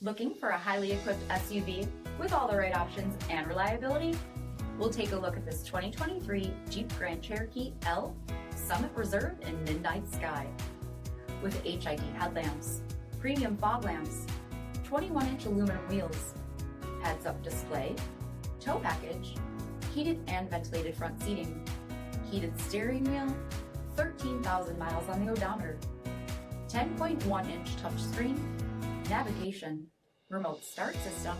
Looking for a highly equipped SUV with all the right options and reliability? We'll take a look at this 2023 Jeep Grand Cherokee L Summit Reserve in Midnight Sky. With HID headlamps, premium fog lamps, 21-inch aluminum wheels, heads-up display, tow package, heated and ventilated front seating, heated steering wheel, 13,000 miles on the odometer, 10.1-inch touchscreen, navigation, remote start system,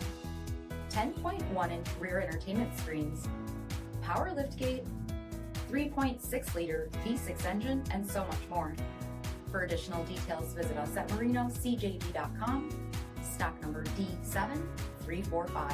10.1-inch rear entertainment screens, power liftgate, 3.6-liter V6 engine, and so much more. For additional details, visit us at marinocjg.com, stock number D7345.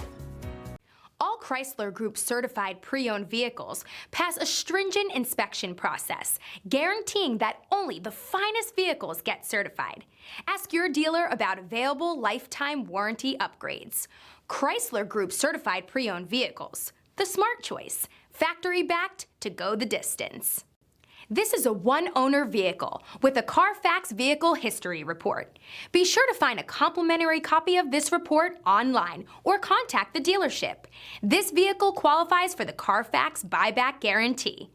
All Chrysler Group certified pre-owned vehicles pass a stringent inspection process, guaranteeing that only the finest vehicles get certified. Ask your dealer about available lifetime warranty upgrades. Chrysler Group certified pre-owned vehicles, the smart choice, factory-backed to go the distance. This is a one-owner vehicle with a CARFAX vehicle history report. Be sure to find a complimentary copy of this report online or contact the dealership. This vehicle qualifies for the CARFAX buyback guarantee.